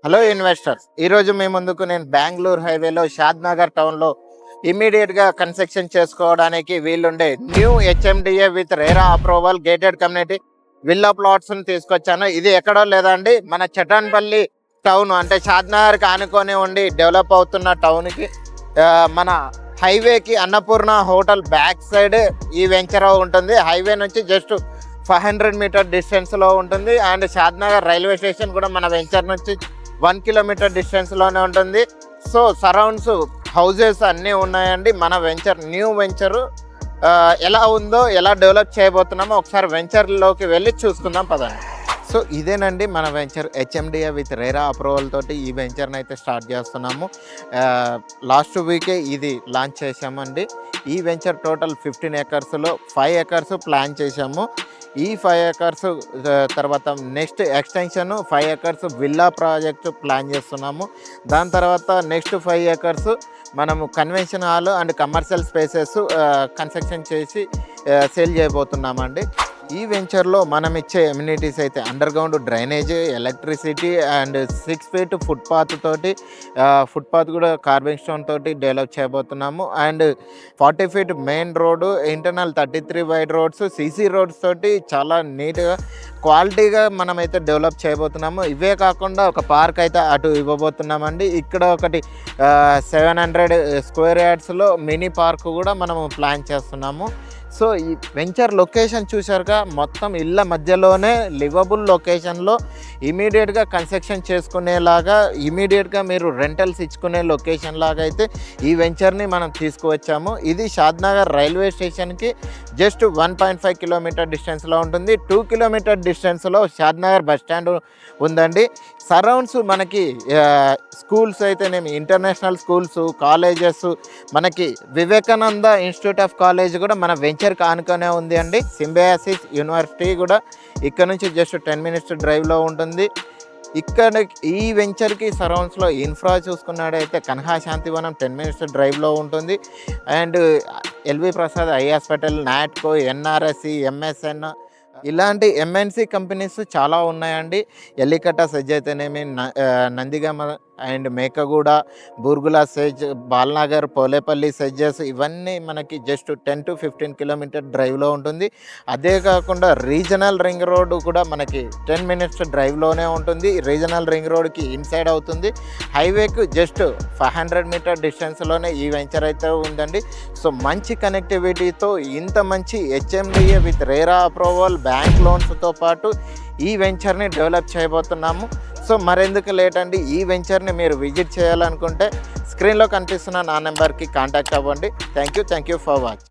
Hello investors, ఈరోజు మీ ముందుకు నేను బెంగళూరు హైవేలో షాద్ నగర్ టౌన్లో ఇమీడియట్గా కన్స్ట్రక్షన్ చేసుకోవడానికి వీలుండే new HMDA with RERA approval gated community villa ప్లాట్స్ని తీసుకొచ్చాను. ఇది ఎక్కడో లేదండి, మన చటాన్పల్లి టౌన్ అంటే షాద్ నగర్కి ఆనుకొని ఉండి డెవలప్ అవుతున్న టౌన్కి మన హైవేకి అన్నపూర్ణ హోటల్ బ్యాక్ సైడ్ ఈ వెంచర్ ఉంటుంది. హైవే నుంచి జస్ట్ 500 మీటర్ డిస్టెన్స్లో ఉంటుంది. And Shad Nagar railway station కూడా మన వెంచర్ నుంచి 1 కిలోమీటర్ డిస్టెన్స్లోనే ఉంటుంది. సో సరౌండ్స్ హౌజెస్ అన్నీ ఉన్నాయండి. మన వెంచర్ న్యూ వెంచరు ఎలా ఉందో, ఎలా డెవలప్ చేయబోతున్నామో ఒకసారి వెంచర్లోకి వెళ్ళి చూసుకుందాం పదండి. సో ఇదేనండి మన venture HMDA with RERA approval తోటి ఈ వెంచర్ని అయితే స్టార్ట్ చేస్తున్నాము. లాస్ట్ వీకే ఇది లాంచ్ చేసామండి. ఈ వెంచర్ టోటల్ 15 ఎకర్స్లో 5 ఎకర్స్ ప్లాన్ చేసాము. ఈ 5 ఎకర్స్ తర్వాత next extension 5 acres villa project plan చేస్తున్నాము. దాని తర్వాత నెక్స్ట్ 5 ఎకర్స్ మనము convention hall and commercial spaces construction చేసి సేల్ చేయబోతున్నామండి. ఈ వెంచర్లో మనం ఇచ్చే ఎమ్యూనిటీస్ అయితే under ground drainage, electricity and 6 feet footpath తోటి, ఫుట్పాత్ కూడా కార్బన్ స్టోన్ తోటి డెవలప్ చేయబోతున్నాము. And 40 feet main road, internal 33 wide roads, CC roads తోటి చాలా నీట్గా క్వాలిటీగా మనమైతే డెవలప్ చేయబోతున్నాము. ఇవే కాకుండా ఒక పార్క్ అయితే అటు ఇవ్వబోతున్నామండి. ఇక్కడ ఒకటి 700 స్క్వేర్ యార్డ్స్లో మినీ పార్క్ కూడా మనము ప్లాన్ చేస్తున్నాము. సో ఈ వెంచర్ లొకేషన్ చూసారుగా, మొత్తం ఇళ్ళ మధ్యలోనే లివబుల్ లొకేషన్లో ఇమీడియట్గా కన్స్ట్రక్షన్ చేసుకునేలాగా, ఇమీడియట్గా మీరు రెంటల్స్ ఇచ్చుకునే లొకేషన్ లాగా అయితే ఈ వెంచర్ని మనం తీసుకువచ్చాము. ఇది షాద్ నగర్ రైల్వే స్టేషన్కి జస్ట్ 1.5 కిలోమీటర్ డిస్టెన్స్లో ఉంటుంది. 2 కిలోమీటర్ డిస్టెన్స్లో షాద్ నగర్ బస్ స్టాండ్ ఉందండి. సరౌండ్స్ మనకి స్కూల్స్ అయితేనేమి, ఇంటర్నేషనల్ స్కూల్స్, కాలేజెస్, మనకి వివేకానంద ఇన్స్టిట్యూట్ ఆఫ్ కాలేజ్ కూడా మన వెంచర్కి ఆనుకొనే ఉంది అండి. సింబయాసిస్ యూనివర్సిటీ కూడా ఇక్కడ నుంచి జస్ట్ 10 మినిట్స్ డ్రైవ్లో ఉంటుంది. ఇక్కడ ఈ వెంచర్కి సరౌండ్స్లో ఇన్ఫ్రా చూసుకున్నాడైతే కన్హా శాంతివనం 10 మినిట్స్ డ్రైవ్లో ఉంటుంది. And LV Prasad, eye hospital, Natco, NRSC, MSN ఇలాంటి ఎంఎన్సి కంపెనీస్ చాలా ఉన్నాయండి. ఎల్లికట్ట సెజ్ అయితేనేమి, Nandigama and Mekaguda, Burgula SEZ, Balnagar, Polepalli SEZs ఇవన్నీ మనకి జస్ట్ 10 to 15 కిలోమీటర్ డ్రైవ్లో ఉంటుంది. అదే కాకుండా రీజనల్ రింగ్ రోడ్ కూడా మనకి 10 మినిట్స్ డ్రైవ్లోనే ఉంటుంది. రీజనల్ రింగ్ రోడ్కి ఇన్సైడ్ అవుతుంది. హైవేకు జస్ట్ 500 మీటర్ డిస్టెన్స్లోనే ఈ వెంచర్ అయితే ఉందండి. సో మంచి కనెక్టివిటీతో ఇంత మంచి HMDA with RERA approval, bank లోన్స్తో పాటు ఈ వెంచర్ని డెవలప్ చేయబోతున్నాము. సో మరెందుకు లేట్ అండి, ఈ వెంచర్ని మీరు విజిట్ చేయాలనుకుంటే స్క్రీన్లో కనిపిస్తున్న నా నెంబర్కి కాంటాక్ట్ అవ్వండి. Thank you for watch.